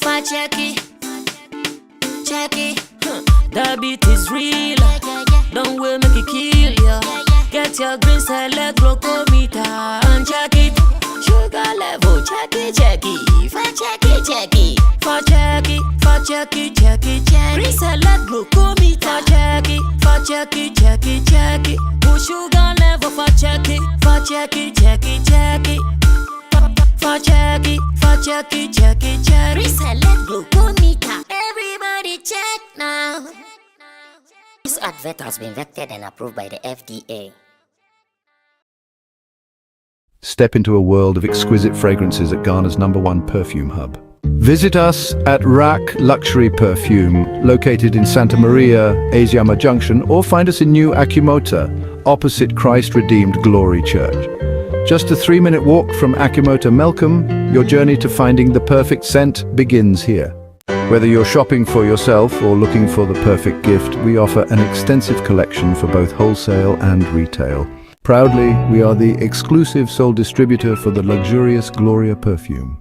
check it. That beat is real. Don't wait, make it kill ya. Get your green select glucometer and check it. Sugar level, check it. For check it. Green select glucometer. Check it. Put sugar level for check it. For check it. Reselect glucometer. Everybody check now. This advert has been vetted and approved by the FDA. Step into a world of exquisite fragrances at Ghana's #1 perfume hub. Visit us at Rack Luxury Perfume, located in Santa Maria, Asiama Junction, or find us in New Akimota, opposite Christ Redeemed Glory Church. Just a 3-minute walk from Akimota Melcombe, your journey to finding the perfect scent begins here. Whether you're shopping for yourself or looking for the perfect gift, we offer an extensive collection for both wholesale and retail. Proudly, we are the exclusive sole distributor for the luxurious Gloria perfume.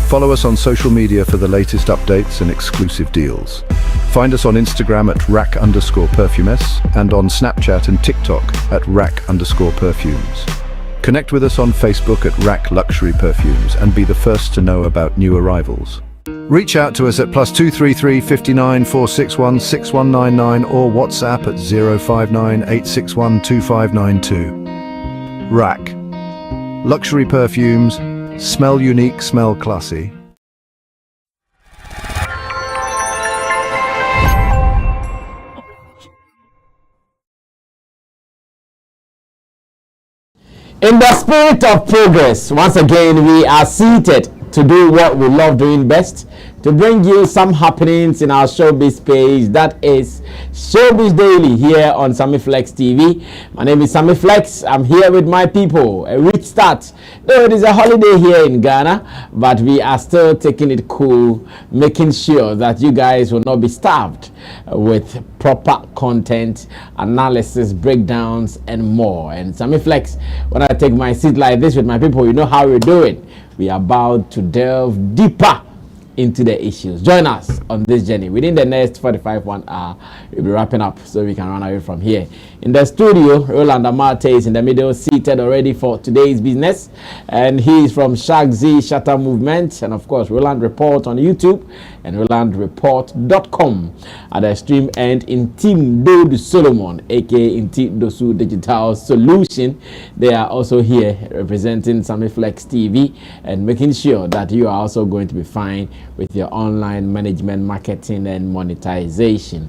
Follow us on social media for the latest updates and exclusive deals. Find us on Instagram at rack_perfumes and on Snapchat and TikTok at rack_perfumes. Connect with us on Facebook at Rack Luxury Perfumes and be the first to know about new arrivals. Reach out to us at +233 59 461 6199 or WhatsApp at 059 861 2592. Rack Luxury Perfumes. Smell unique, smell classy. In the spirit of progress, once again, we are seated to do what we love doing best, to bring you some happenings in our showbiz page, that is Showbiz Daily, here on Sammy Flex TV. My name is Sammy Flex. I'm here with my people. A week start. Though it is a holiday here in Ghana, but we are still taking it cool, making sure that you guys will not be starved with proper content, analysis, breakdowns, and more. And Sammy Flex, when I take my seat like this with my people, you know how we're doing. We are about to delve deeper into the issues. Join us on this journey. Within the next 1 hour, we'll be wrapping up so we can run away from here. In the studio, Roland Amate is in the middle, seated already for today's business. And he is from Shatta Movement. And of course, Roland Report on YouTube and RolandReport.com. At the extreme end, in Team Dodu Solomon, aka in Team Dosu Digital Solution. They are also here representing Sammy Flex TV and making sure that you are also going to be fine with your online management, marketing, and monetization.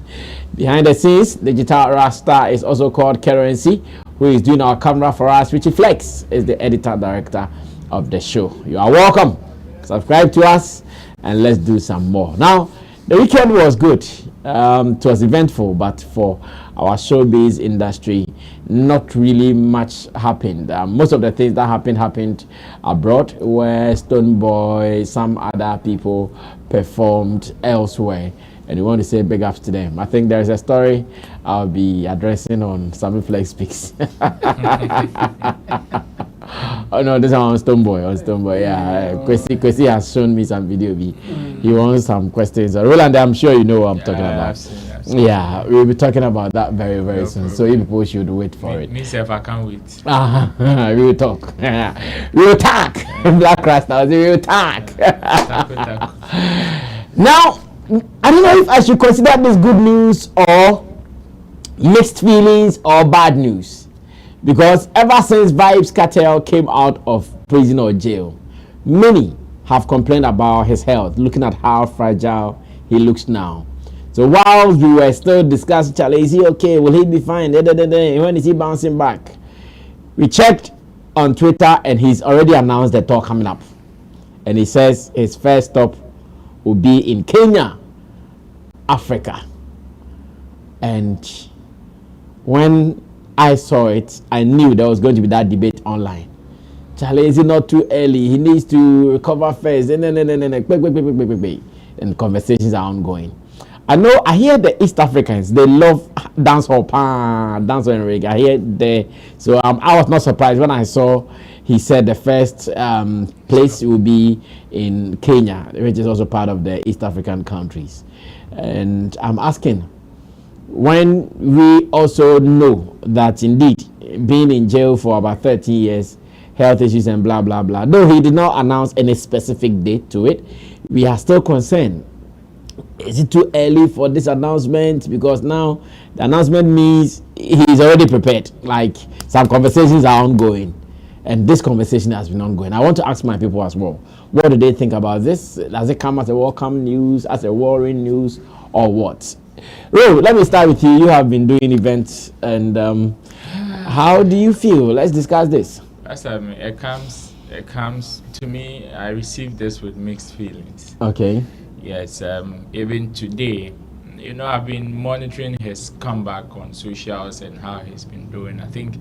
Behind the scenes, Digital Rasta is also called Currency, who is doing our camera for us. Richie Flex is the editor director of the show. You are welcome. Subscribe to us and let's do some more. Now, the weekend was good. It was eventful, but for our showbiz industry, not really much happened. Most of the things that happened abroad, where Stone Boy, some other people performed elsewhere. And we want to say big ups to them. I think there's a story I'll be addressing on Sammy Flex Speaks. Oh no, this is on Stone Boy. Yeah, Kwesi has shown me some video. He wants some questions. Roland, I'm sure you know what I'm talking about. Absolutely. Yeah, we'll be talking about that very no soon. So you people should wait for it. Myself, I can't wait. We will talk. We will talk. Black Rasta, we will talk. Now, I don't know if I should consider this good news or mixed feelings or bad news, because ever since Vybz Kartel came out of prison or jail, many have complained about his health, looking at how fragile he looks now. So while we were still discussing, Charlie, is he okay? Will he be fine? When is he bouncing back? We checked on Twitter and he's already announced the tour coming up. And he says his first stop will be in Kenya, Africa. And when I saw it, I knew there was going to be that debate online. Charlie, is it not too early? He needs to recover first. And conversations are ongoing. I hear the East Africans, they love dancehall and reggae. I hear so I was not surprised when I saw he said the first place will be in Kenya, which is also part of the East African countries. And I'm asking, when we also know that indeed being in jail for about 13 years, health issues and blah blah blah, though he did not announce any specific date to it, we are still concerned. Is it too early for this announcement? Because now the announcement means he's already prepared. Like, some conversations are ongoing, and this conversation has been ongoing. I want to ask my people as well, what do they think about this? Does it come as a welcome news, as a worrying news, or what? Ro, let me start with you. You have been doing events, and how do you feel? Let's discuss this. It comes to me. I received this with mixed feelings. Okay. Yes, even today, I've been monitoring his comeback on socials and how he's been doing. I think,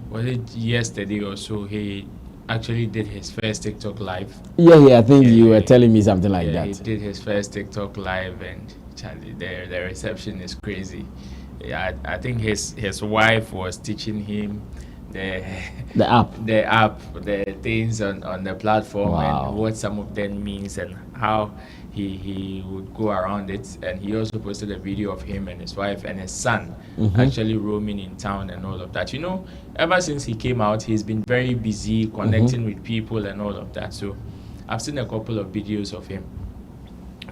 was it yesterday or so, he actually did his first TikTok live. Yeah, I think you were telling me something like that. He did his first TikTok live, and Charlie, the reception is crazy. Yeah, I think his wife was teaching him the app, the things on the platform. Wow. And what some of them means and how he would go around it. And he also posted a video of him and his wife and his son actually roaming in town and all of that. Ever since he came out, he's been very busy connecting with people and all of that. So I've seen a couple of videos of him.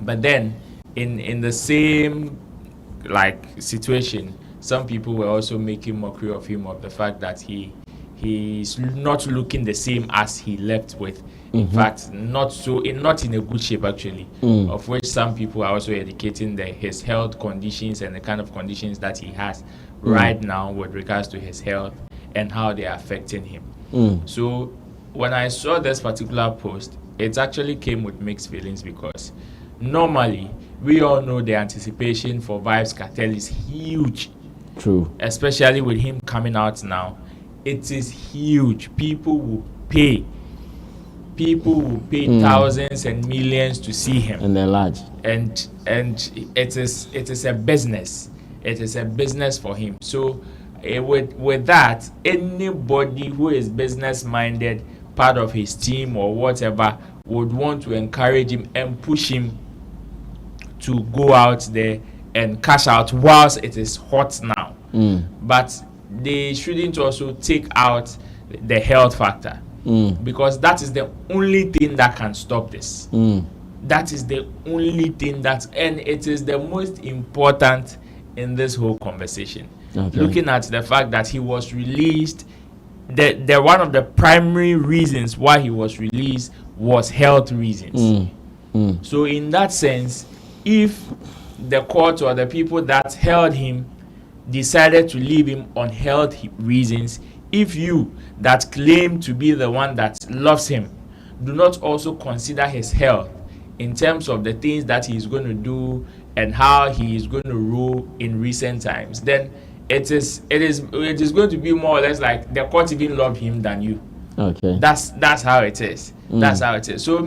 But then in the same situation, some people were also making mockery of him, of the fact that he's not looking the same as he left with. In fact, not in a good shape actually. Of which some people are also indicating his health conditions and the kind of conditions that he has right now with regards to his health and how they are affecting him. So when I saw this particular post, it actually came with mixed feelings, because normally we all know the anticipation for Vybz Kartel is huge. True. Especially with him coming out now. It is huge. People will pay thousands and millions to see him. And they're large. And it is a business. It is a business for him. So with that, anybody who is business minded, part of his team or whatever, would want to encourage him and push him to go out there and cash out whilst it is hot now. But they shouldn't also take out the health factor, because that is the only thing that can stop this. That is the only thing and it is the most important in this whole conversation. Okay. Looking at the fact that he was released, the one of the primary reasons why he was released was health reasons. So in that sense, if the court or the people that held him decided to leave him on health reasons, if you that claim to be the one that loves him do not also consider his health in terms of the things that he is going to do and how he is going to rule in recent times, then it is going to be more or less like the court even loved him than you. Okay. That's how it is. That's how it is. So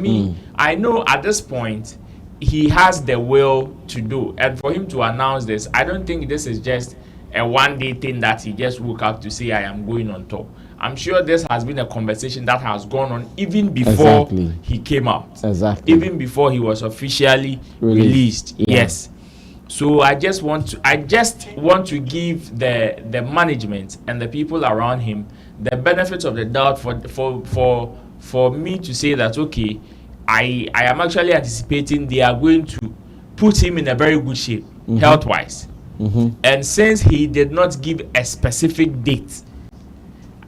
I know at this point he has the will to do, and for him to announce this, I don't think this is just a one-day thing that he just woke up to say, I am going on tour. I'm sure this has been a conversation that has gone on even before he came out. Even before he was officially released. Yeah. Yes. So I just want to give the management and the people around him the benefit of the doubt for me to say that, okay, I am actually anticipating they are going to put him in a very good shape, health-wise. And since he did not give a specific date,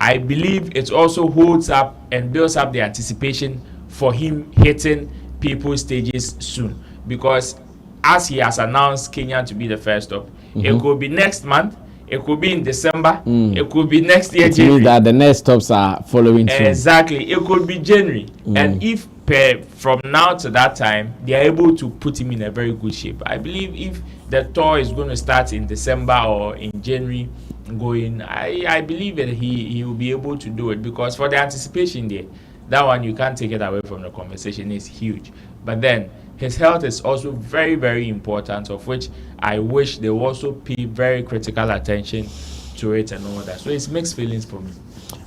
I believe it also holds up and builds up the anticipation for him hitting people's stages soon. Because as he has announced Kenya to be the first stop, it could be next month, it could be in December, it could be next year, January. It means that the next stops are following soon. Exactly. It could be January. And if from now to that time, they are able to put him in a very good shape. I believe if the tour is going to start in December or in January going, I believe that he will be able to do it, because for the anticipation there, that one you can't take it away from the conversation, is huge. But then his health is also very, very important, of which I wish they also pay very critical attention to it and all that. So it's mixed feelings for me.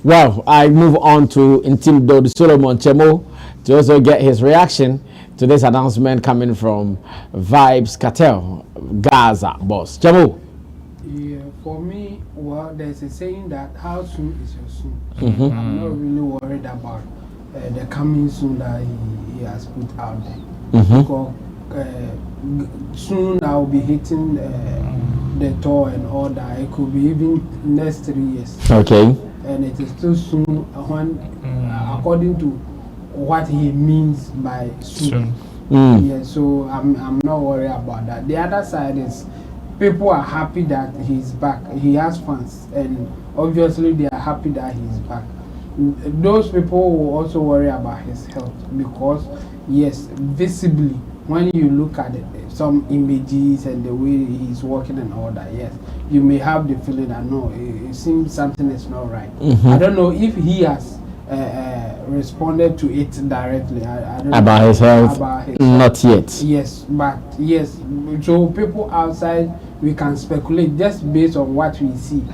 Well, I move on to Intimdo Solomon Chemo to also get his reaction to this announcement coming from Vybz Kartel, Gaza boss. Chemo. Yeah, for me, well, there's a saying that how soon is your soon. I'm not really worried about the coming soon that he has put out there. Because soon I'll be hitting the tour and all that. It could be even next 3 years. Okay. And it is still soon when, according to what he means by soon. Yeah, so I'm not worried about that. The other side is people are happy that he's back. He has fans, and obviously they are happy that he's back. Those people will also worry about his health because, yes, visibly, when you look at it, some images and the way he's walking and all that, yes, you may have the feeling that no, it seems something is not right. I don't know if he has responded to it directly. I don't about know his health. About his Not yet. Yes, but yes, so people outside, we can speculate just based on what we see.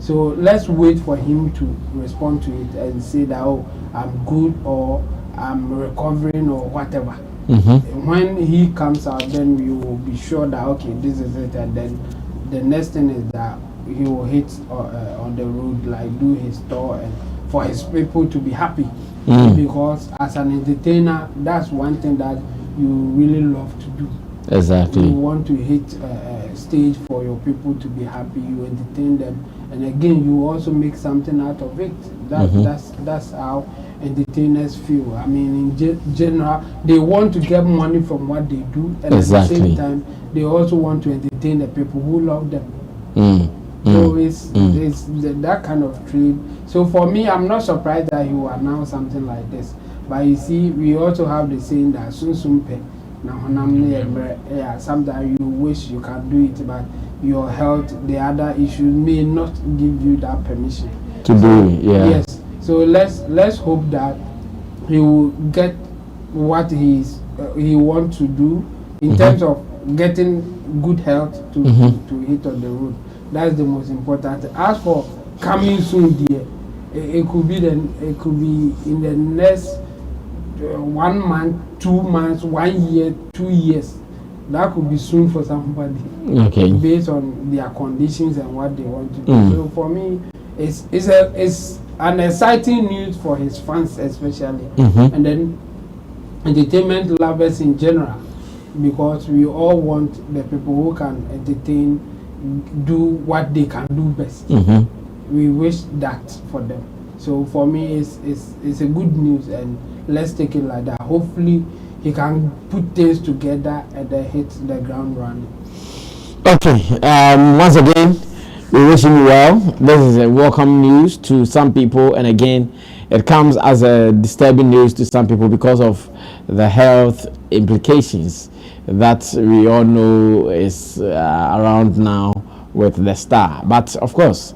So let's wait for him to respond to it and say that, oh, I'm good or I'm recovering or whatever. When he comes out, then we will be sure that, okay, this is it. And then the next thing is that he will hit on the road, like do his tour and for his people to be happy. Because as an entertainer, that's one thing that you really love to do. Exactly. You want to hit a stage for your people to be happy, you entertain them, and again you also make something out of it. That's how entertainers feel. I mean, in general, they want to get money from what they do, and at the same time they also want to entertain the people who love them. So it's that kind of trade. So for me, I'm not surprised that he will announce something like this. But you see, we also have the saying that soon pay. Now, sometimes you wish you can do it, but your health, the other issues may not give you that permission to do it. Yeah. Yes. So let's hope that he will get what he wants to do in terms of getting good health to hit on the road. That's the most important. As for coming soon, dear, it could be in the next 1 month, 2 months, 1 year, 2 years. That could be soon for somebody. Okay. Based on their conditions and what they want to do. So for me, it's an exciting news for his fans especially, and then entertainment lovers in general, because we all want the people who can entertain do what they can do best. We wish that for them. So for me, it's a good news, and let's take it like that. Hopefully he can put things together and then hit the ground running. Okay, once again, we wish him well. This is a welcome news to some people, and again, it comes as a disturbing news to some people because of the health implications that we all know is around now with the star. But of course,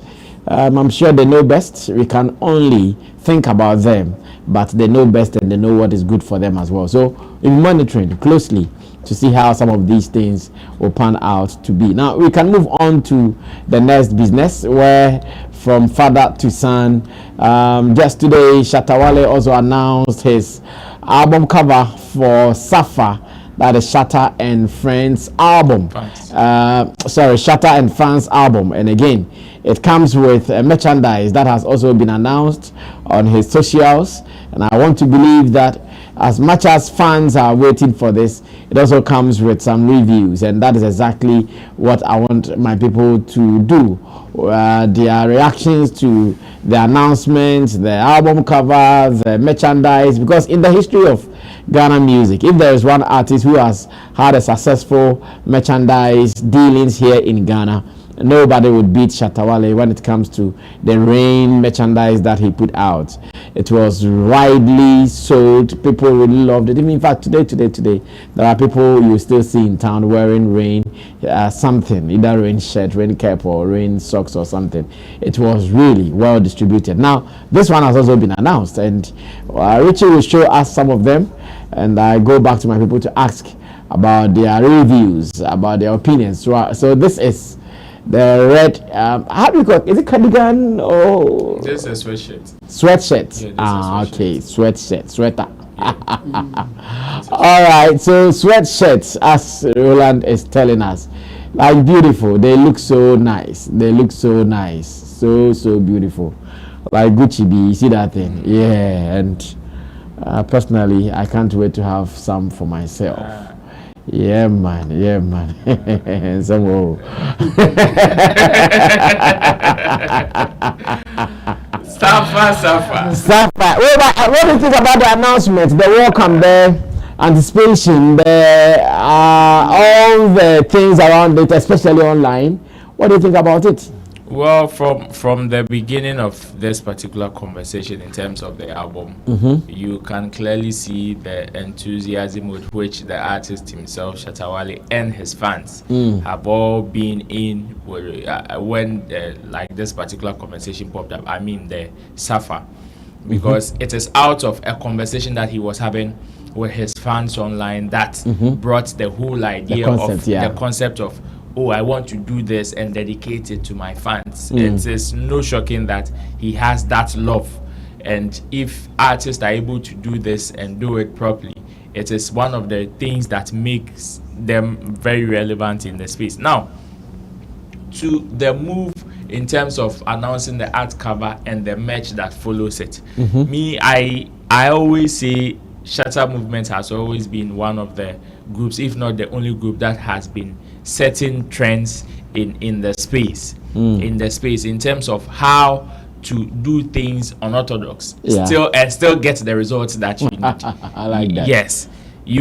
I'm sure they know best. We can only think about them, but they know best and they know what is good for them as well. So we're monitoring closely to see how some of these things will pan out to be. Now we can move on to the next business, where from father to son, just today Shatta Wale also announced his album cover for Safa, that is Shatta and Friends album. Shatta and Friends album. And again, it comes with merchandise that has also been announced on his socials, and I want to believe that as much as fans are waiting for this, it also comes with some reviews, and that is exactly what I want my people to do. Their reactions to the announcements, the album cover, the merchandise, because in the history of Ghana music, if there is one artist who has had a successful merchandise dealings here in Ghana, nobody would beat Shatta Wale when it comes to the Rain merchandise that he put out. It was widely sold. People really loved it. Even in fact, today, there are people you still see in town wearing Rain something, either Rain shirt, Rain cap, or Rain socks or something. It was really well distributed. Now, this one has also been announced, and Richie will show us some of them, and I go back to my people to ask about their reviews, about their opinions. So this is the red. How do you call it? Is it cardigan or? This is a sweatshirt. Sweatshirt. Yeah, Okay, sweatshirt, sweater. All right, so sweatshirts, as Roland is telling us, like beautiful. They look so nice. They look so nice, so beautiful. Like Gucci B, you see that thing? Yeah, and personally, I can't wait to have some for myself. Yeah, man. Some more. Safa. What do you think about the announcement, the welcome, the anticipation, all the things around it, especially online? What do you think about it? Well, from the beginning of this particular conversation in terms of the album, you can clearly see the enthusiasm with which the artist himself, Shatta Wale, and his fans have all been in when like this particular conversation popped up. I mean the Safa, because it is out of a conversation that he was having with his fans online that brought the whole idea the concept of, oh, I want to do this and dedicate it to my fans. It is no shocking that he has that love. And if artists are able to do this and do it properly, it is one of the things that makes them very relevant in the space. Now, to the move in terms of announcing the art cover and the merch that follows it, I always say Shatta Movement has always been one of the groups, if not the only group, that has been setting trends in the space, in terms of how to do things unorthodox, still get the results that you need. I like that. Yes, they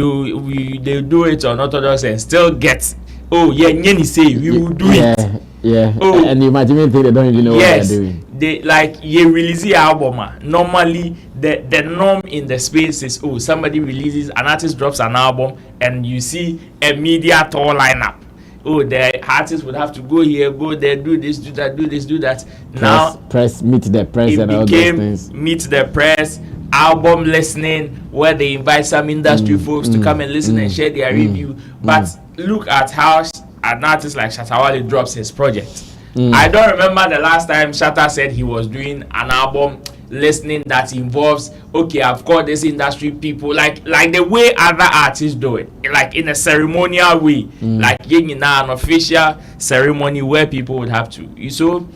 do it unorthodox and still get. Oh yeah, say we will do it. Yeah. Oh, and you might even think they don't even know what they're doing. They like release the album. Normally, the norm in the space is, oh, somebody releases, an artist drops an album, and you see a media tour lineup. Oh, the artist would have to go here, go there, do this, do that, do this, do that. Meet the press, and all those things. Meet the press, album listening, where they invite some industry folks to come and listen and share their review. But look at how an artist like Shatta Wale drops his project. I don't remember the last time Shatta said he was doing an album listening that involves, okay, I've called this industry people, like the way other artists do it, like in a ceremonial way, like in an official ceremony where people would have to. So,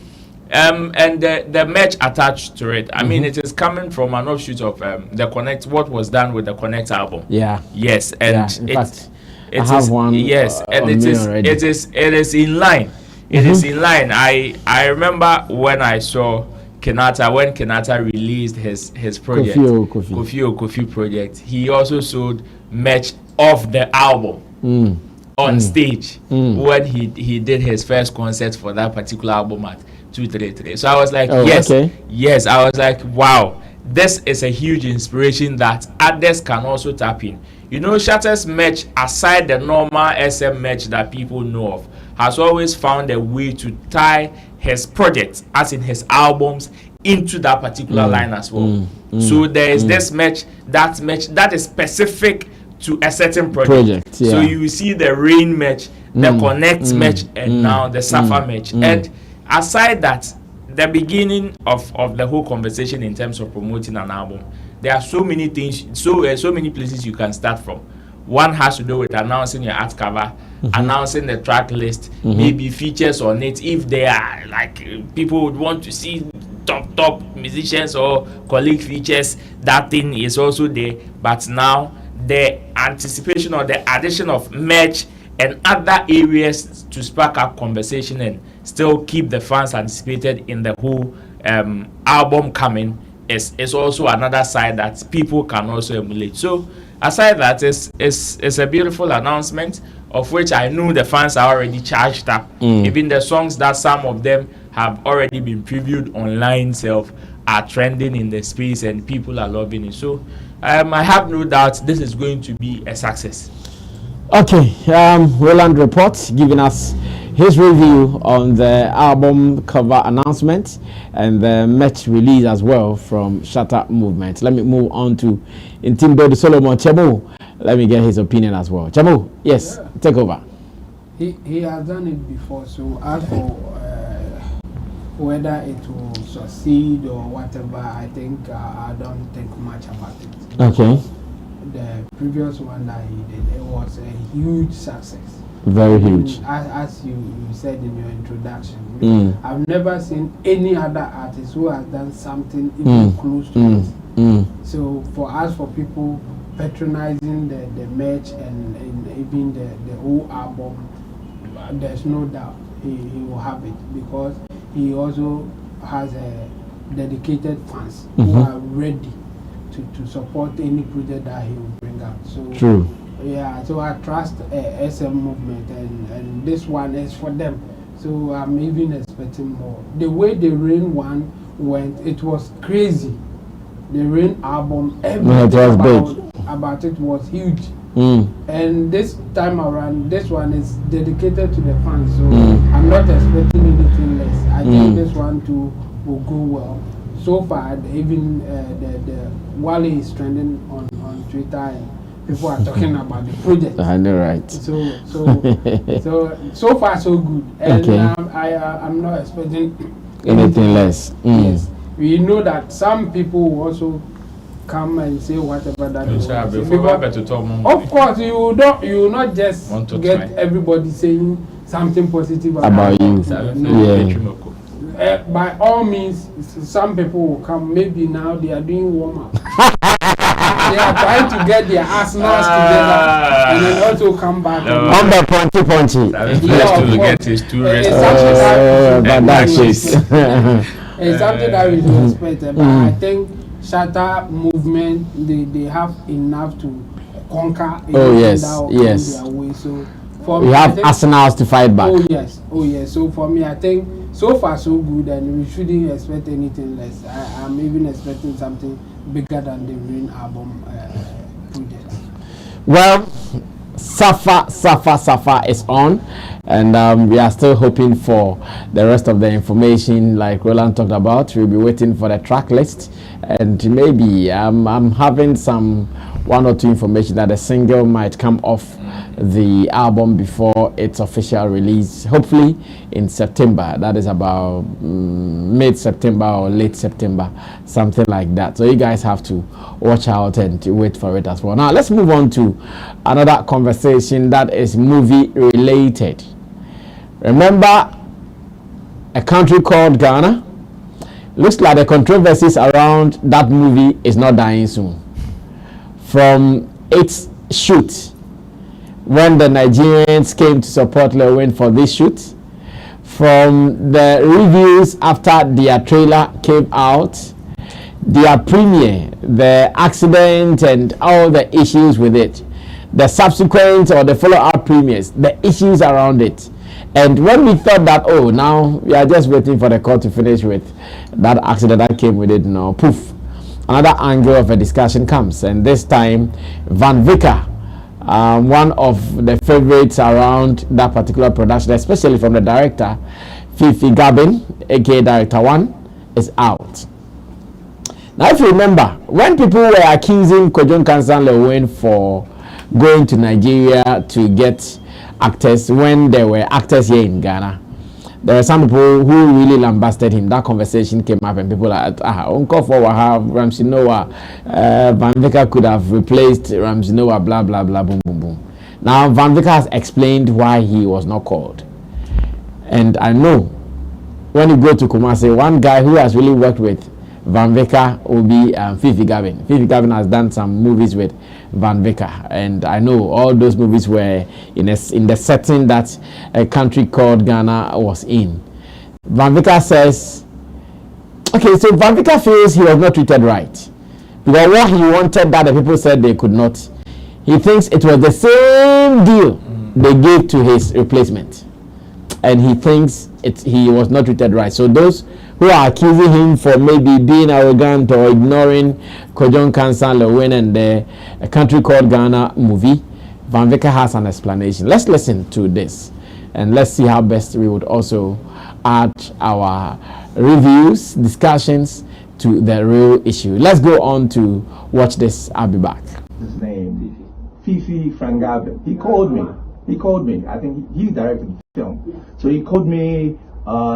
and the merch attached to it, I mean, it is coming from an offshoot of the Connect, what was done with the Connect album. Yeah. Yes, and in fact, I have one. Yes, and it is in line. It is in line. I remember when I saw when Kenata released his project, Kofi project, he also sold merch of the album on stage when he did his first concert for that particular album at 233. So I was like, yes, I was like, wow, this is a huge inspiration that others can also tap in. You know, Shatta's merch, aside the normal SM merch that people know of, has always found a way to tie his projects, as in his albums, into that particular line as well. So there is this merch that is specific to a certain project. So you see the Rain merch, the Connect merch, and now the Safa merch. And aside that, the beginning of the whole conversation in terms of promoting an album, there are so many things, so many places you can start from. One has to do with announcing your art cover, announcing the track list, maybe features on it. If there are, like, people would want to see top musicians or colleague features, that thing is also there. But now the anticipation or the addition of merch and other areas to spark up conversation and still keep the fans anticipated in the whole album coming is also another side that people can also emulate. So aside that, it's a beautiful announcement, of which I know the fans are already charged up. Even the songs that some of them have already been previewed online are trending in the space and people are loving it. So I have no doubt this is going to be a success. Okay, Roland Report giving us his review on the album cover announcement and the merch release as well from Shatta Movement. Let me move on to Intimbo de Solomon. Chamo, let me get his opinion as well. Chamo, yes, take over. He has done it before. So as for whether it will succeed or whatever, I think I don't think much about it. Okay. The previous one that he did, it was a huge success. Very huge. As you said in your introduction, I've never seen any other artist who has done something even close to it. So for us, for people patronizing the merch and even the whole album, there's no doubt he will have it, because he also has a dedicated fans who are ready to support any project that he will bring out. So true. Yeah, so I trust SM movement, and this one is for them. So I'm even expecting more. The way the Rain one went, it was crazy. The Rain album, everything about it was huge. And this time around, this one is dedicated to the fans. So I'm not expecting anything less. I think this one too will go well. So far, even the Wale is trending on Twitter, and people are talking about the project. I know, right? So far so good. And okay. I'm not expecting anything less. Yes, we know that some people will also come and say whatever that they want to say. Of course, you will not just get everybody saying something positive about you. No. By all means, some people will come. Maybe now they are doing warm up. They are trying to get their arsenals together and then also come back. On the punchy. To get his two It's something that we do expect. But I think Shatta movement, they have enough to conquer. Yes. Their way. So for we me, have arsenals to fight back. Oh yes. So for me, I think so far so good, and we shouldn't expect anything less. I'm even expecting something bigger than the Rain album project. Well, Safa is on, and we are still hoping for the rest of the information like Roland talked about. We'll be waiting for the track list, and maybe I'm having some one or two information that the single might come off the album before its official release, hopefully in September. That is about mid-September or late September, something like that. So you guys have to watch out and wait for it as well. Now let's move on to another conversation that is movie related. Remember A Country Called Ghana? Looks like the controversies around that movie is not dying soon. From its shoot, when the Nigerians came to support Lilwyn for this shoot, from the reviews after their trailer came out, their premiere, the accident and all the issues with it, the subsequent or the follow-up premieres, the issues around it. And when we thought that, oh, now we are just waiting for the court to finish with that accident that came with it, no, poof, another angle of a discussion comes. And this time, Vicker, one of the favorites around that particular production, especially from the director, Fifi Gabin, aka Director 1, is out. Now, if you remember, when people were accusing Kojon Kansan Lilwyn for going to Nigeria to get actors when there were actors here in Ghana, there were some people who really lambasted him. That conversation came up and people are like, Uncle for Wahab, Ramsey Noah, Vicker could have replaced Ramsey Noah, blah, blah, blah, boom, boom, boom. Now, Vicker has explained why he was not called. And I know when you go to Kumasi, one guy who has really worked with Vicker will be Fifi Gabin. Fifi Gabin has done some movies with Vicker, and I know all those movies were in the setting that A Country Called Ghana was in. Vicker says, okay, so Vicker feels he was not treated right because what he wanted that the people said they could not. He thinks it was the same deal they gave to his replacement, and he thinks he was not treated right. So those who are accusing him for maybe being arrogant or ignoring Kojon Kansan Lilwyn and A Country Called Ghana movie, Vicker has an explanation. Let's listen to this and let's see how best we would also add our reviews, discussions to the real issue. Let's go on to watch this. I'll be back. His name, Fifi Frangabin. He called me He called me. I think he directed the film. So he called me.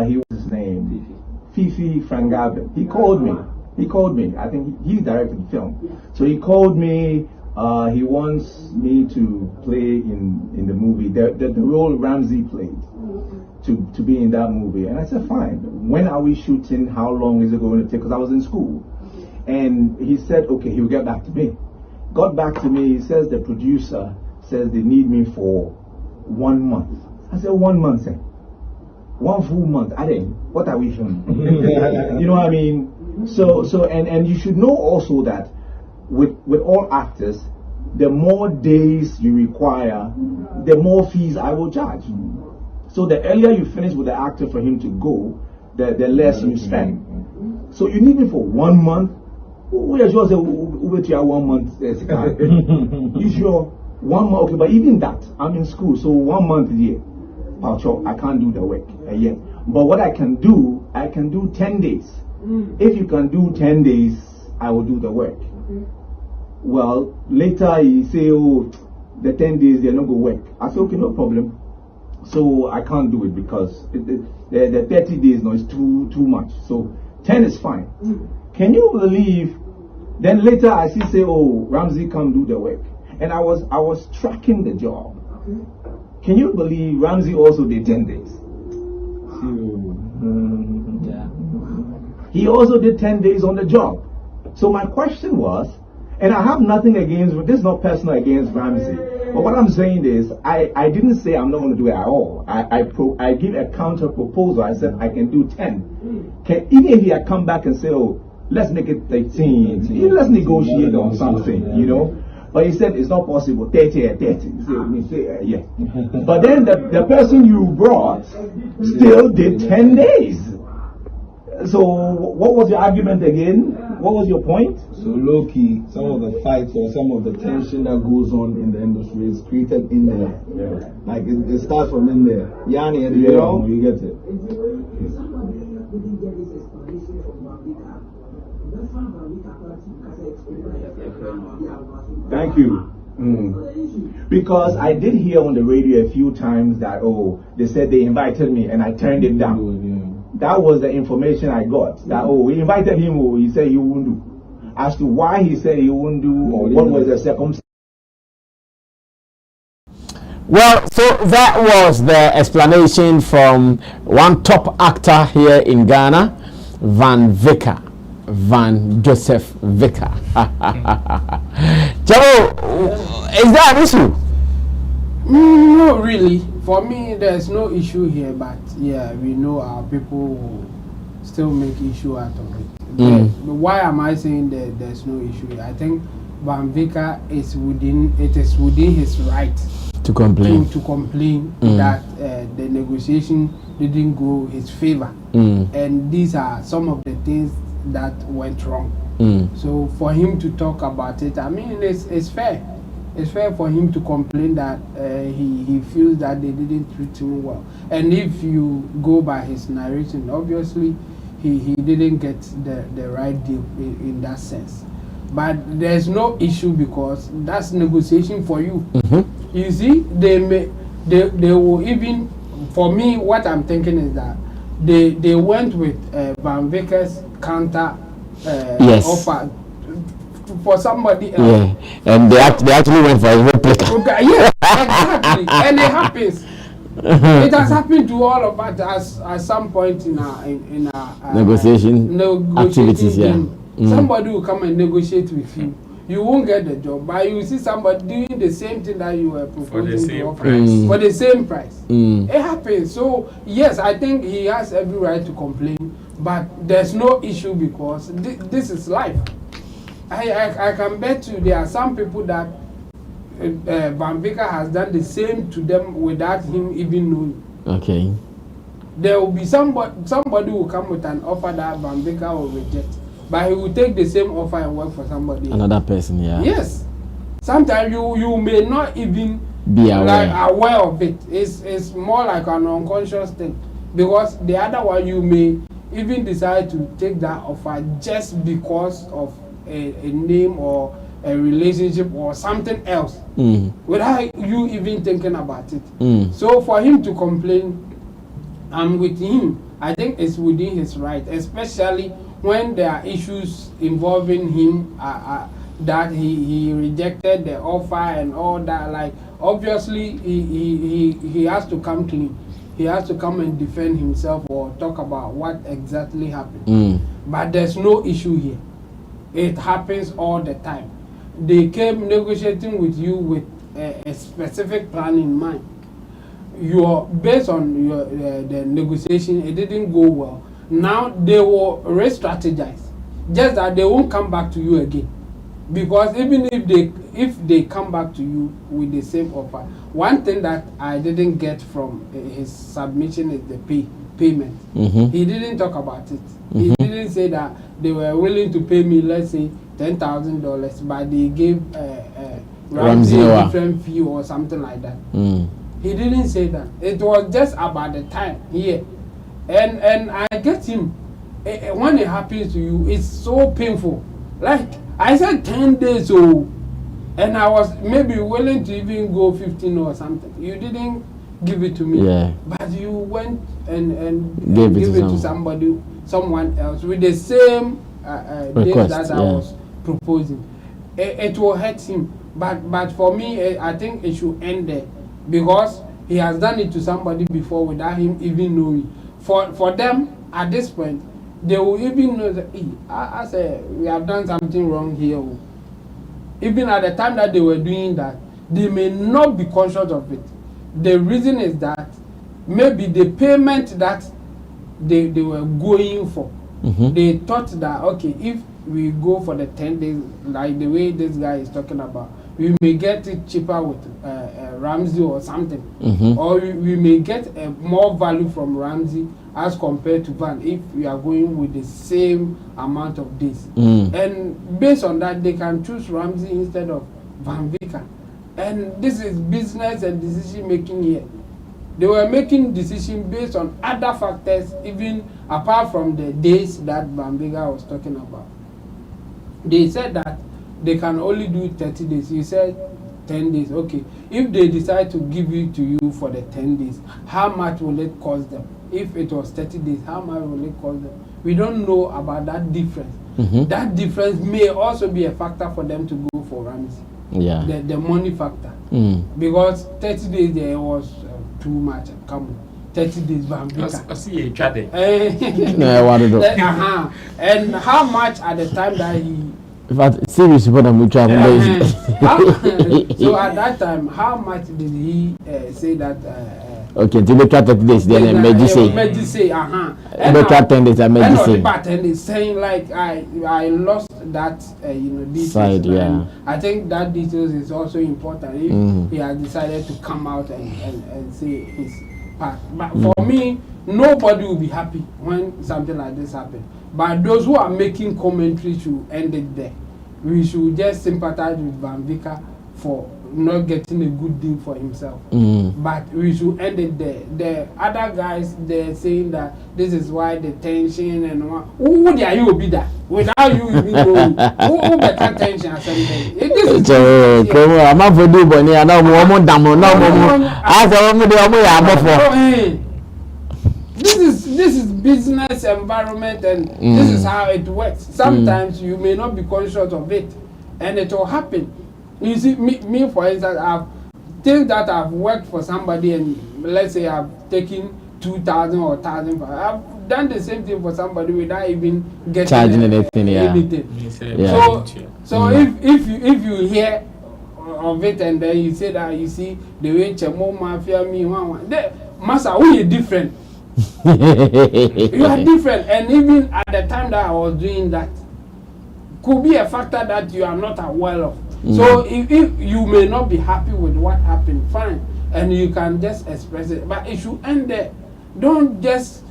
He was his name, Fifi Frangave. He called me. I think he directed the film. So he called me. He wants me to play in the movie. The role Ramsey played. To be in that movie. And I said, fine. When are we shooting? How long is it going to take? Because I was in school. And he said, okay, he'll get back to me. Got back to me. He says the producer says they need me for 1 month. I said, 1 month, sir. 1 full month. I didn't. What are we doing? You know what I mean? So and you should know also that with all actors, the more days you require, the more fees I will charge. So the earlier you finish with the actor for him to go, the less you spend. So you need me for 1 month. We are sure say over to 1 month. You sure 1 month? Okay, but even that, I'm in school, so 1 month a year. I can't do the work yet. But what I can do 10 days. If you can do 10 days, I will do the work. Well, later he say, oh, the 10 days they're not going to work. I say, okay, no problem. So I can't do it because the 30 days now is too much. So 10 is fine. Can you believe? Then later I say, oh, Ramsey can't do the work, and I was tracking the job. Can you believe Ramsey also did 10 days? Yeah. He also did 10 days on the job. So my question was, and I have nothing against, this is not personal against Ramsey, but what I'm saying is, I didn't say I'm not going to do it at all. I give a counter proposal. I said I can do 10. Even if he had come back and say, oh, let's make it 13, let's negotiate on something, you know. But he said it's not possible. 30 at 30. We say, yeah. But then the person you brought still did 10 days. So what was your argument again? What was your point? So low key, some of the fights or some of the tension that goes on in the industry is created in there. Yeah. Like it starts from in there. Yanni, and you know, you get it. Thank you. Because I did hear on the radio a few times that, oh, they said they invited me and I turned it down. That was the information I got. That, oh, we invited him, oh, he said he wouldn't do. As to why he said he wouldn't do or what was the circumstance. Well, so that was the explanation from one top actor here in Ghana, Van Joseph Vicker. Chavo, is that an issue? No, really. For me, there's no issue here, but yeah, we know our people will still make issue out of it. But why am I saying that there's no issue? I think Van Vicker is within his right to complain that the negotiation didn't go his favor, and these are some of the things that went wrong. So for him to talk about it, I mean, it's fair. It's fair for him to complain that he feels that they didn't treat him well. And if you go by his narration, obviously he didn't get the right deal in that sense. But there's no issue because that's negotiation for you. You see, they will even, for me, what I'm thinking is that they went with Van Vicker's counter offer for somebody else. Yeah, and they actually went for a replica. Okay, yeah, exactly. And it happens. It has happened to all of us at some point in our negotiation activities. Yeah, somebody will come and negotiate with you. You won't get the job, but you see somebody doing the same thing that you were proposing to offer for the same price. It happens. So yes, I think he has every right to complain, but there's no issue because this is life. I can bet you there are some people that Van Vicker has done the same to them without him even knowing. Okay. There will be somebody will come with an offer that Van Vicker will reject, but he will take the same offer and work for somebody else. Another person, yeah. Yes. Sometimes you may not even be aware of it. It's more like an unconscious thing because the other one you may even decide to take that offer just because of a name or a relationship or something else without you even thinking about it. So for him to complain, I'm with him. I think it's within his right, especially when there are issues involving him that he rejected the offer and all that. Like obviously he has to come clean. He has to come and defend himself or talk about what exactly happened. But there's no issue here. It happens all the time. They came negotiating with you with a specific plan in mind. Based on the negotiation, it didn't go well. Now they will re-strategize. Just that they won't come back to you again. Because even if they come back to you with the same offer, one thing that I didn't get from his submission is the payment. He didn't talk about it. He didn't say that they were willing to pay me, let's say, $10,000, but they gave Ramsey a different fee or something like that. He didn't say that. It was just about the time here. And I get him. When it happens to you, it's so painful. Like, I said 10 days old, and I was maybe willing to even go 15 or something. You didn't give it to me, but you went and gave it to someone else with the same days that I was proposing. It will hurt him, but for me, I think it should end there because he has done it to somebody before without him even knowing. For them at this point, they will even know that I say we have done something wrong here. Even at the time that they were doing that, they may not be conscious of it. The reason is that maybe the payment that they were going for, they thought that okay, if we go for the 10 days, like the way this guy is talking about, we may get it cheaper with Ramsey or something, or we may get more value from Ramsey as compared to Van if we are going with the same amount of days. And based on that, they can choose Ramsey instead of Van Vicker. And this is business and decision making here. They were making decisions based on other factors, even apart from the days that Van Vicker was talking about. They said that they can only do 30 days. You said 10 days. Okay. If they decide to give it to you for the 10 days, how much will it cost them? If it was 30 days, how much will it cost them? We don't know about that difference. That difference may also be a factor for them to go for Ramsey. Yeah. The money factor. Because 30 days there was too much. Come on. 30 days Van Vicker. I see you chatting. And how much at the time that he... In fact, seriously, but I'm trying. So at that time, how much did he say that? Okay, to look at 30 days, then Medicine. And look at 10 days, I Medicine. But is saying like I lost that details. Side, yeah. I think that details is also important. If he has decided to come out and say his part, but for me, nobody will be happy when something like this happens. But those who are making commentary should end it there. We should just sympathize with Van Vicker for not getting a good deal for himself. But we should end it there. The other guys, they're saying that this is why the tension and what. Who are you be that? Without you even knowing. Who better tension or something? This is I'm not for do, but I know more damo. This is business environment, and this is how it works. Sometimes you may not be conscious of it, and it will happen. You see, me for instance, I've things that I've worked for somebody, and let's say I've taken 2,000 or 1,000. I've done the same thing for somebody without even getting charging anything. So if you hear of it and then you say that you see the way Chemo Mafia me one, Massa, we are different. You are different, and even at the time that I was doing that, could be a factor that you are not aware of. So if you may not be happy with what happened, fine, and you can just express it, but it should end there. Don't just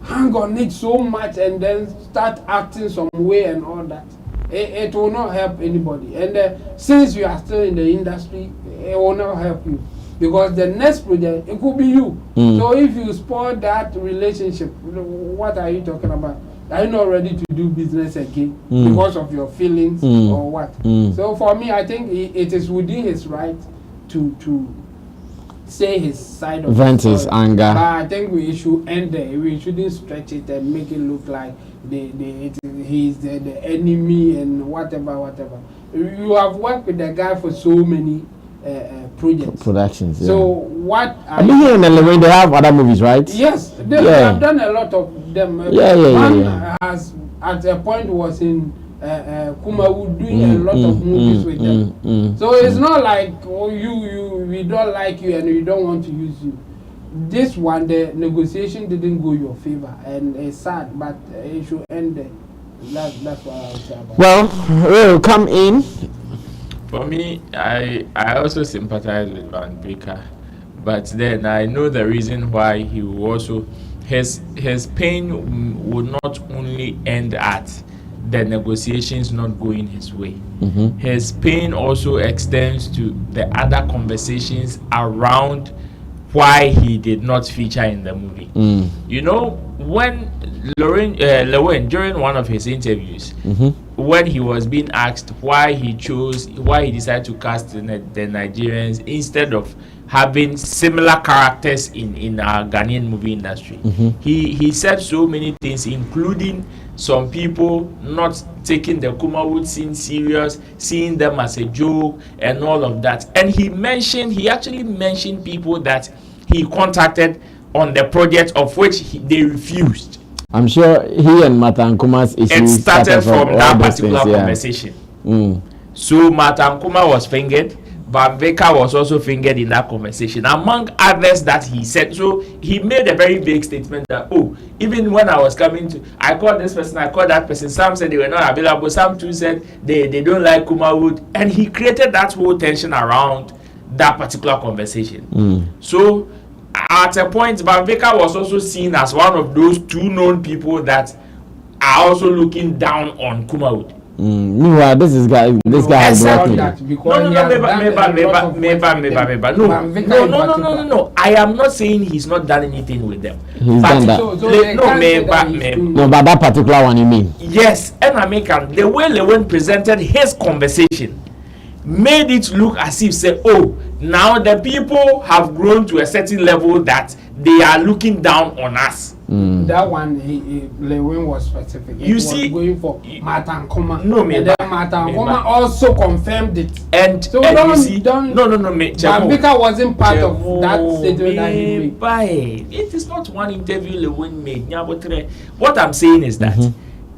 hang on it so much and then start acting some way and all that. It will not help anybody. And since you are still in the industry, it will not help you. Because the next project, it could be you. So if you spoil that relationship, what are you talking about? Are you not ready to do business again because of your feelings or what? So for me, I think it is within his right to say his side of vent his anger. But I think we should end there. We shouldn't stretch it and make it look like he's the enemy and whatever. You have worked with the guy for so many productions. Yeah. So what? I mean, here in Lilwyn, they have other movies, right? Yes, they have done a lot of them. One has at a point was in Kumawu doing a lot of movies with them. So it's not like we don't like you and we don't want to use you. This one, the negotiation didn't go your favor, and it's sad, but it should end there. That's what I would say about it. We'll come in. For me, I also sympathize with Van Vicker, but then I know the reason why he will also his pain would not only end at the negotiations not going his way. His pain also extends to the other conversations around why he did not feature in the movie. You know, when Lilwyn during one of his interviews, when he was being asked why he decided to cast the Nigerians instead of having similar characters in our Ghanaian movie industry, he said so many things, including some people not taking the Kumawood scene serious, seeing them as a joke and all of that. And he actually mentioned people that he contacted on the project of which they refused. I'm sure he and Matankuma's issue started from that particular conversation. So Matankuma was fingered, but Vicker was also fingered in that conversation, among others that he said. So he made a very big statement that, even when I was coming to, I called this person, I called that person. Some said they were not available. Some too said they don't like Kumawood. And he created that whole tension around that particular conversation. So at a point, Vicker was also seen as one of those two known people that are also looking down on Kumawood. Meanwhile, this guy has worked with No. I am not saying he's not done anything with them. He's done that. No, but that particular one, you mean? Yes, and I mean, the way Lilwyn presented his conversation made it look as if say, now the people have grown to a certain level that they are looking down on us. That one, Lilwyn was specific. You see, going for Matankuma. No, and then Matankuma also confirmed it. And so and Vicker wasn't part of that statement that he made. It is not one interview Lilwyn made. What I'm saying is that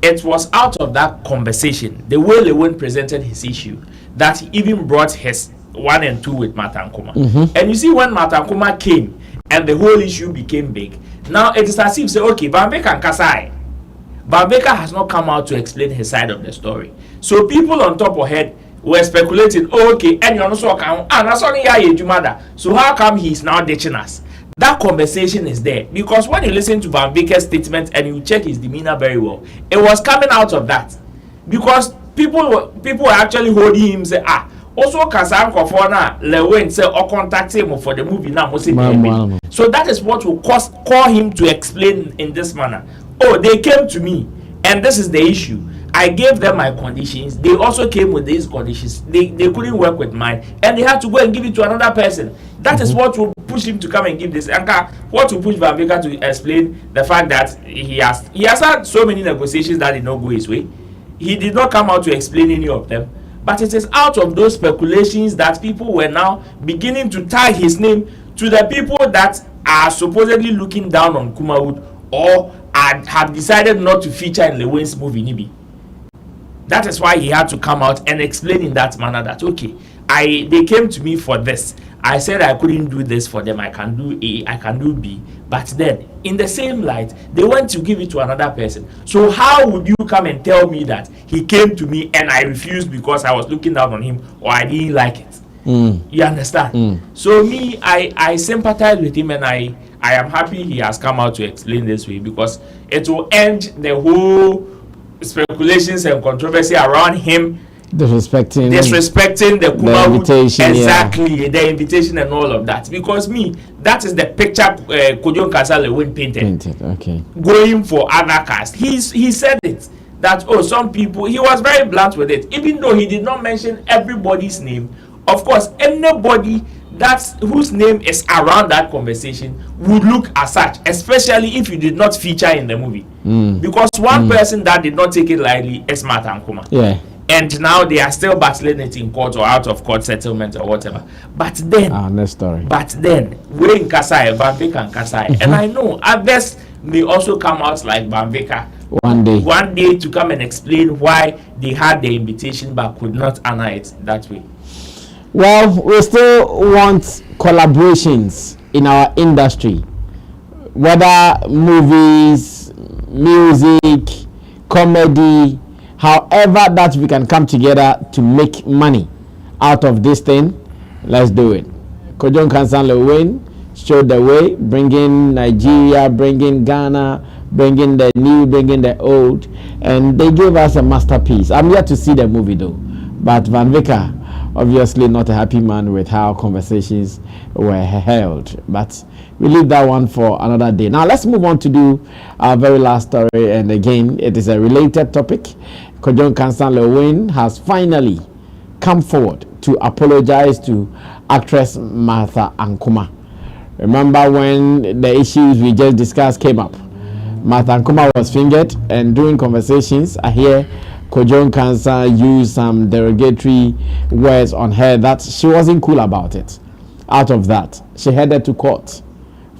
it was out of that conversation, the way Lilwyn presented his issue, that he even brought his 1 and 2 with Matankuma. And you see, when Matankuma came and the whole issue became big, now it is as if say, okay, Van Vicker and Kasai. Van Vicker has not come out to explain his side of the story. So people on top of head were speculating, okay, and you also come, so how come he's now ditching us? That conversation is there because when you listen to Van Vicker's statement and you check his demeanor very well, it was coming out of that because people were actually holding him say, also Kasan Kofona Lilwyn say or contact him for the movie now. So that is what will call him to explain in this manner. They came to me and this is the issue. I gave them my conditions. They also came with these conditions. They couldn't work with mine and they had to go and give it to another person. That is what will push him to come and give this. And what will push Van Vicker to explain the fact that he has had so many negotiations that did not go his way. He did not come out to explain any of them. But it is out of those speculations that people were now beginning to tie his name to the people that are supposedly looking down on Kumawood or have decided not to feature in Lilwyn's movie Nibi. That is why he had to come out and explain in that manner that, okay, they came to me for this. I said I couldn't do this for them. I can do A, I can do B. But then, in the same light, they went to give it to another person. So how would you come and tell me that he came to me and I refused because I was looking down on him or I didn't like it? You understand? So me, I sympathize with him and I am happy he has come out to explain this way because it will end the whole speculations and controversy around him disrespecting the Kuma invitation, exactly, the invitation and all of that. Because that is the picture Kojo Lilwyn painted. Okay. Going for other cast, he said it that some people, he was very blunt with it, even though he did not mention everybody's name. Of course, anybody whose name is around that conversation would look as such, especially if you did not feature in the movie. Because one person that did not take it lightly is Martha Nkuma. Yeah. And now they are still battling it in court or out of court settlement or whatever. But then, next story. But then, we're in Kasai, Van Vicker and Kasai, and I know others may also come out like Van Vicker one day to come and explain why they had the invitation but could not honor it that way. Well, we still want collaborations in our industry, whether movies, music, comedy, however that we can come together to make money out of this thing. Let's do it. Kojo Lilwyn showed the way, bringing Nigeria, bringing Ghana, bringing the new, bringing the old, and they gave us a masterpiece. I'm yet to see the movie though, but Van Vicker, obviously not a happy man with how conversations were held, but we leave that one for another day. Now let's move on to do our very last story, and again it is a related topic. Kojo Lilwyn has finally come forward to apologize to actress Martha Nkuma. Remember when the issues we just discussed came up? Martha Nkuma was fingered, and during conversations I hear Kojo used some derogatory words on her that she wasn't cool about it. Out of that, she headed to court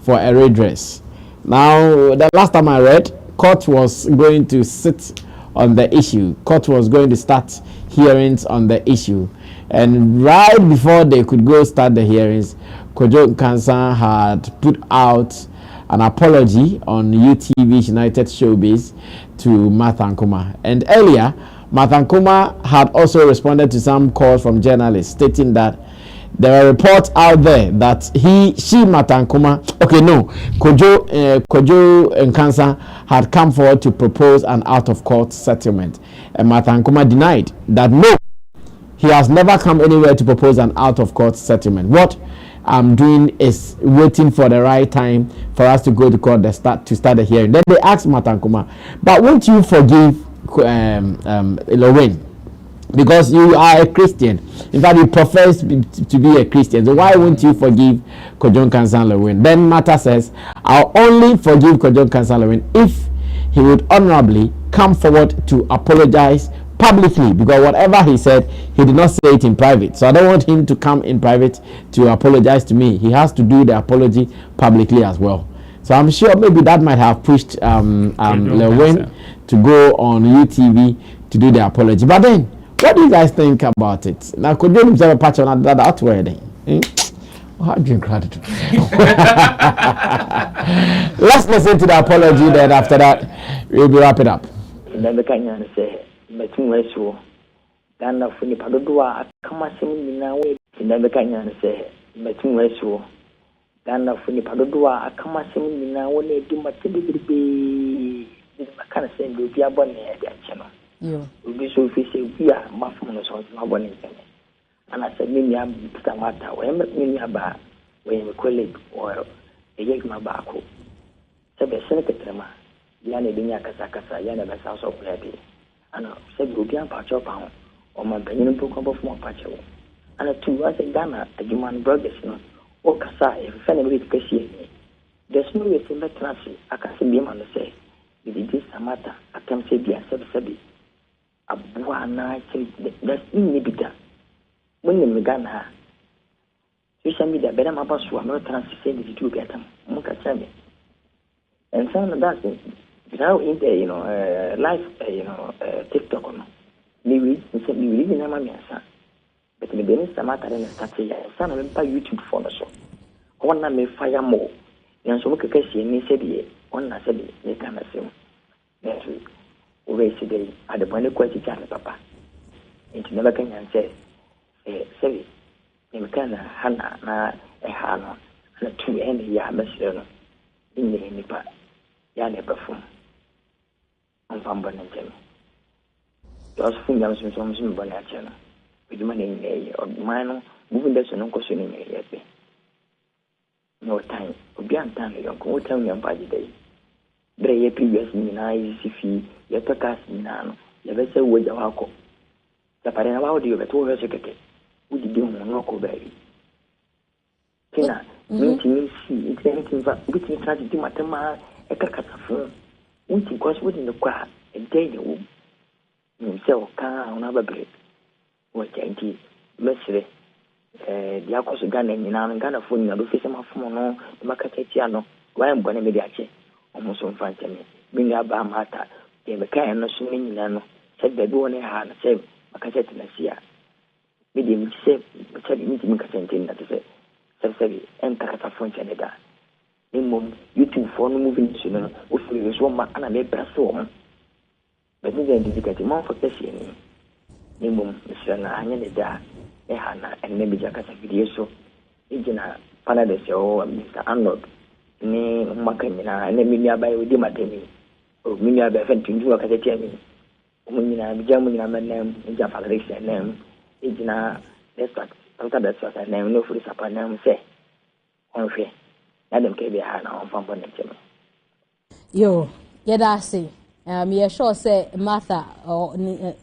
for a redress. Now, the last time I read, court was going to sit on the issue. Court was going to start hearings on the issue. And right before they could go start the hearings, Kojo had put out an apology on UTV's United Showbiz to Martha Nkuma. And earlier, Martha Nkuma had also responded to some calls from journalists stating that there were reports out there that Martha Nkuma, Kojo Nkansa had come forward to propose an out-of-court settlement. And Martha Nkuma denied that no, he has never come anywhere to propose an out-of-court settlement. What I'm doing is waiting for the right time for us to go to court to start the hearing. Then they asked Martha Nkuma, but won't you forgive Lilwyn? Because you are a Christian. In fact, you profess to be a Christian. So why won't you forgive Kojo Lilwyn? Then Martha says, I'll only forgive Kojo Lilwyn if he would honorably come forward to apologize publicly, because whatever he said, he did not say it in private. So I don't want him to come in private to apologize to me. He has to do the apology publicly as well. So I'm sure maybe that might have pushed Lilwyn to go on UTV to do the apology. But then, what do you guys think about it? Now, could you observe a patch on that word? How do you gratitude? Let's listen to the apology, then after that, we'll be wrap it up. Metumweso Dana Funi Padua Akamasing now never can say Metumweso Dana Funi Padua Akamasing now when they do be kind of saying you'll be a bonnet at that channel. You'll be so fishy, we are muffins on my bonnet. And I said, Mimi, I'm Stamata, when Mimi about when you call it or a Yagma Baku. Said the Senator Yana Binya Kasakasa, Yana Bassas of Lady. And I said, go down patch up on my penny book of more patch. And a 2 was a Ghana, a human brothers, or Casa, if anybody can see me. There's no way to let Nancy, I can see him and say, if it is a matter, I can say, be a sub-sabi. A buana, that's in Nibita. When you began her, you send me the better my boss who are not transferred to get them. Muka Sammy. And some of that. Now in the live TikTok on me in Amamiasa, but the Benin Samata and Statia, son of YouTube for the show. One may fire more. And so can see me said one I said they can assume. Yes, we race today at the point of quality channel, Papa. Into never can say, say, in Kana Hana, a Hana, and a 2 end Yamashiro in the Nipa. Yana perform. Just from them, some bonnet. With money, or mine, moving this and uncle swimming yet. No time, or beyond time, you go tell me about the day. Bray previous me nice if he yet a cast me now. You better say with your uncle. The parent about you, but over secretary. Would you do no go baby? Tina, meeting see, it's anything but which you try to do matama, a cacatafon. Which goes within the crowd, and day the womb. Himself can't on our break. What dainty, Messi, the Akos Ghana and Ghana phone, the face of Mono, the Macatiano, why I'm going to be the Ache, almost on front of me. Bring up Bamata, the Macan, no swimming nano, said the one I had, said Macaset Nasia. Medium said, said meeting Macasentin that is it, and Cataphone Canada. In YouTube for moving to with this woman and a made person. But we then dedicate more for this year. Nimum, Mr. Nahana, Ehana, and maybe Jackas video so. Ijina, Panades, or Mr. Arnold, Ne Macamina, and Emilia by Udimatemi, or Minia by Fenton to a Catemi. Umina, Jamina, my name, Jaffa name, Ijina, let's talk. Sometimes that's what I name, no food upon them say. Okay, Adam can be had on Famponetemi. Yo, I see. Me sure say Martha or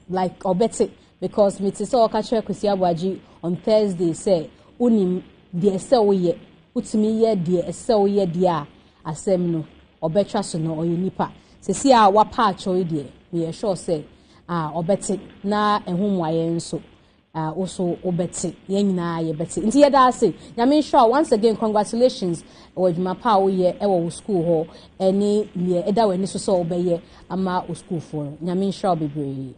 like or Betsy because me saw catch Kusia Waji on Thursday say unim de so ye utimi ye de so ye dia asem no obetra so no oyinipa se si a wa patch o de me sure say obeti na ehum waye nso also obeti ye nyina ye beti nti ye da say nyame sure once again congratulations wadwuma pa wo ye e wo school ho eni ye eda wani so so obeye ama o school for nyame sure bebre.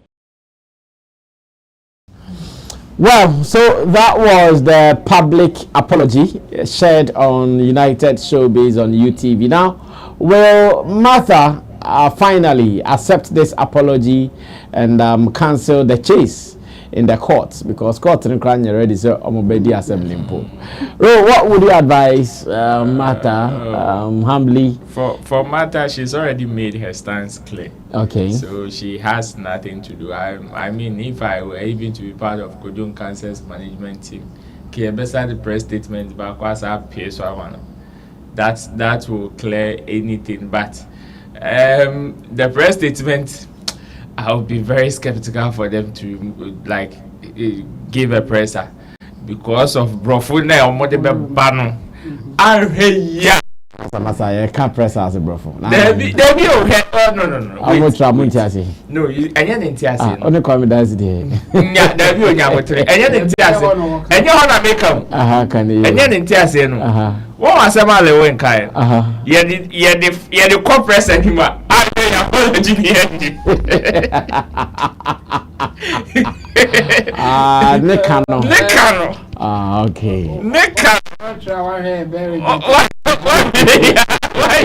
Well, so that was the public apology shared on United Showbiz on UTV. Now, will Martha finally accept this apology and cancel the case in the courts? Because court in Ukraine already so Omobedi assembly. What would you advise Martha humbly? For Martha, she's already made her stance clear. Okay. So she has nothing to do. I mean, if I were even to be part of Kodun Cancer's management team, the press statement that will clear anything. But the press statement, I'll be very skeptical for them to like give a presser because of brofune or modebe bano. Samasa, can't press as a brofo. No. I will try Muntiasi. No, I didn't tell you. Only call me that's the Yeah, there be on your tree. And you didn't tell you. And you want to make them. Can you? And you didn't tell you. What was a man Lilwyn kind? You the compress anymore. Apology. Nekano. Okay. Nekano. Why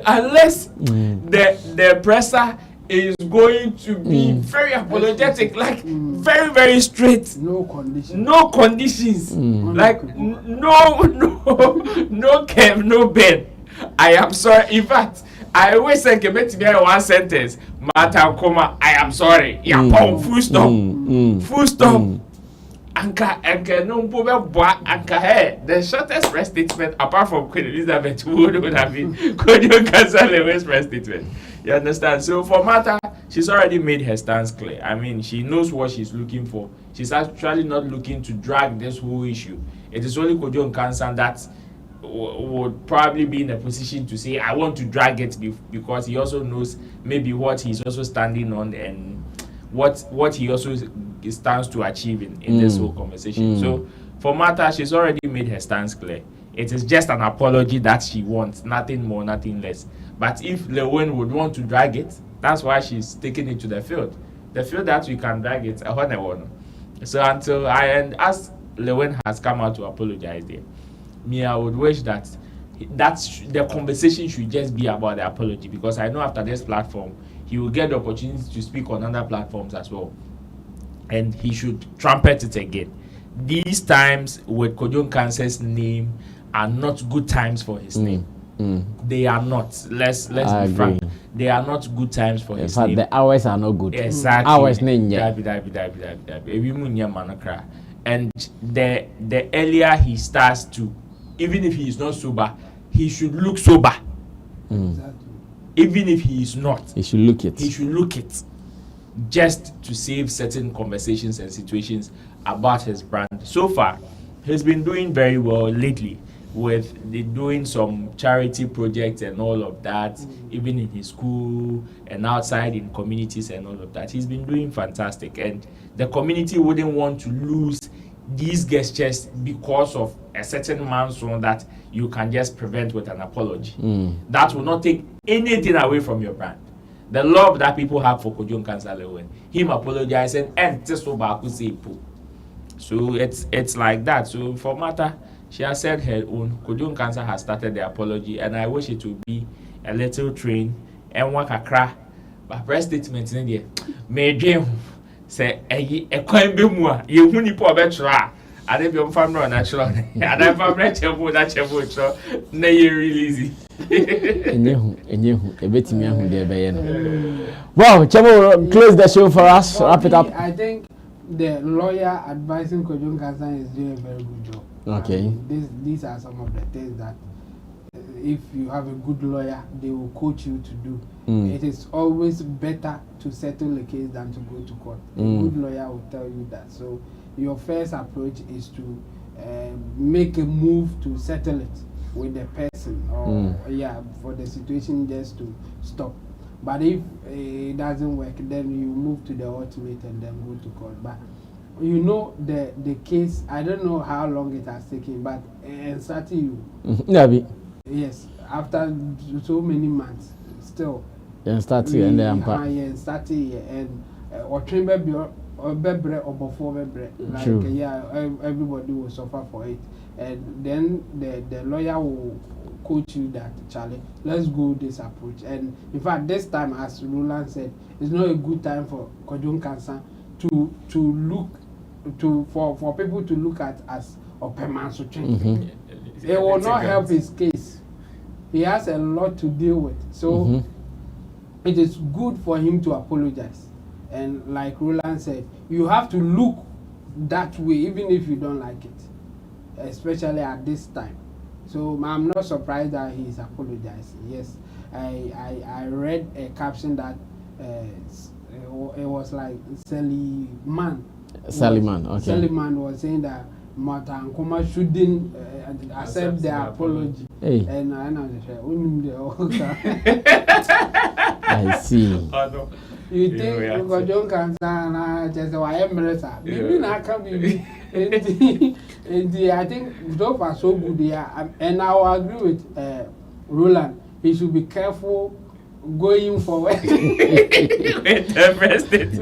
unless the presser is going to be very apologetic, like very, very straight. No conditions. No conditions. Like no Kev, no Ben. I am sorry. In fact, I always say one sentence. Mata comma, I am sorry. Yeah, full stop. Full stop. Anka no anka hey. The shortest press statement apart from Queen Elizabeth would have been could you cancel the press statement. You understand? So for Martha, she's already made her stance clear. I mean, she knows what she's looking for. She's actually not looking to drag this whole issue. It is only Kojo Nkansan that would probably be in a position to say, I want to drag it because he also knows maybe what he's also standing on and what he also stands to achieve in this whole conversation. So for Martha, she's already made her stance clear. It is just an apology that she wants, nothing more, nothing less. But if Lilwyn would want to drag it, that's why she's taking it to the field. The field that we can drag it, so until as Lilwyn has come out to apologize there, I would wish that the conversation should just be about the apology, because I know after this platform, he will get the opportunity to speak on other platforms as well. And he should trumpet it again. These times with Kojo Nkansan's name are not good times for his name. they are not. Let's be frank. They are not good times for his name. The hours are not good. Exactly. Hours name. And the earlier he starts to, even if he is not sober, he should look sober. Even if he is not, he should look it. He should look it, just to save certain conversations and situations about his brand. So far, he's been doing very well lately with doing some charity projects and all of that, even in his school and outside in communities and all of that. He's been doing fantastic, and the community wouldn't want to lose these gestures because of a certain milestone that you can just prevent with an apology. That will not take anything away from your brand. The love that people have for Kojo Nkansah Lilwyn, him apologizing and just so it's like that. So for matter, she has said her own. Kojo Nkansah has started the apology, and I wish it would be a little train and one kakra. But press statement in there. May dream say a coin be more. You won't be better. I don't be family natural. And I'm from Retchable that Chavo, so nay release. Wow, Chavo, close the show for us. Wrap it up. I think the lawyer advising Kojo Nkansah is doing a very good job. Okay. These are some of the things that if you have a good lawyer, they will coach you to do. It is always better to settle a case than to go to court. A good lawyer will tell you that. So your first approach is to make a move to settle it with the person, or for the situation just to stop. But if it doesn't work, then you move to the ultimate and then go to court. But you know the case, I don't know how long it has taken, but starting you. Yes, after so many months, still. And starting and then or chamber or bebre or before bebre. Like everybody will suffer for it. And then the lawyer will coach you that, Charlie, let's go this approach. And in fact, this time, as Roland said, it's not a good time for Kojo Nkansah for people to look at as a permanent change. It will not help his case. He has a lot to deal with. So it is good for him to apologize. And like Roland said, you have to look that way even if you don't like it, especially at this time. So I'm not surprised that he is apologizing. Yes, I read a caption that it was like Saliman. Okay. Saliman was saying that Martha and Kuma shouldn't accept their apology. Hey. And I see. You think Kojo Nkansah just why embarrassed? Maybe not can be. I think so far so good there, and I will agree with Roland. He should be careful going forward.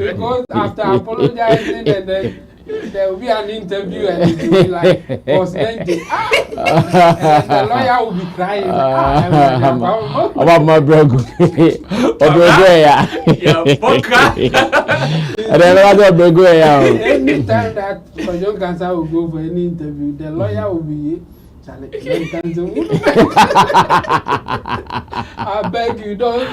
Because after apologizing and then there will be an interview and it will be like presenting. And the lawyer will be crying. About my brother. Anytime that Kojo Nkansah will go for any interview, the lawyer will be I beg you, don't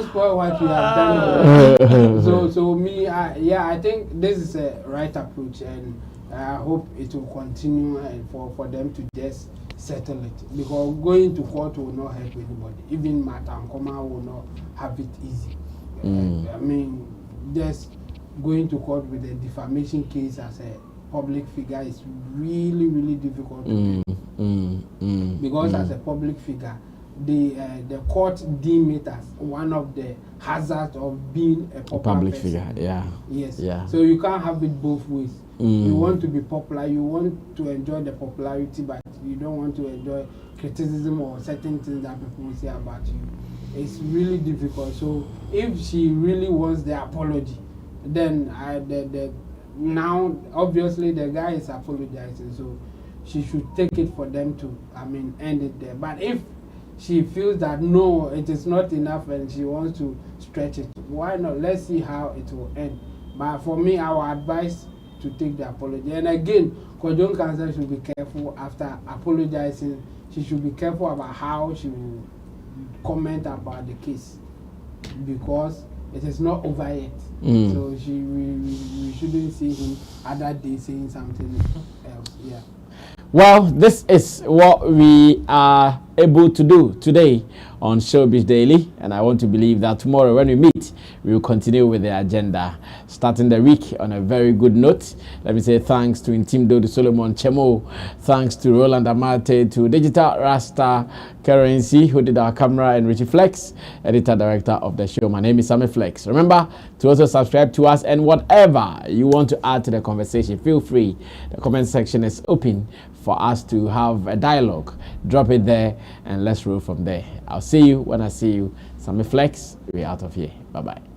spoil what you have done. So me, I think this is a right approach, and I hope it will continue and for them to just settle it, because going to court will not help anybody. Even Martha and Koma will not have it easy. I mean, just going to court with a defamation case as a public figure is really, really difficult to do. Because as a public figure, the court deem it as one of the hazards of being a public figure. Yes. Yeah. So you can't have it both ways. You want to be popular, you want to enjoy the popularity, but you don't want to enjoy criticism or certain things that people say about you. It's really difficult. So if she really wants the apology, then now obviously the guy is apologizing, so she should take it for them to end it there. But if she feels that no, it is not enough and she wants to stretch it, why not? Let's see how it will end. But for me, I would advise to take the apology. And again, Kojo Nkansah should be careful after apologizing. she should be careful about how she will comment about the case, because it is not over yet. So we shouldn't see him other day saying something else. Yeah. Well, this is what we are able to do today on Showbiz Daily, and I want to believe that tomorrow when we meet, we will continue with the agenda, starting the week on a very good note. Let me say thanks to Intimdo, to Solomon Chemo, thanks to Roland Amate, to Digital Rasta Currency, who did our camera, and Richie Flex, editor director of the show. My name is Sammy Flex. Remember to also subscribe to us, and whatever you want to add to the conversation, feel free. The comment section is open for us to have a dialogue. Drop it there and let's roll from there. I'll see you when I see you. Sammy Flex, we're out of here. Bye-bye.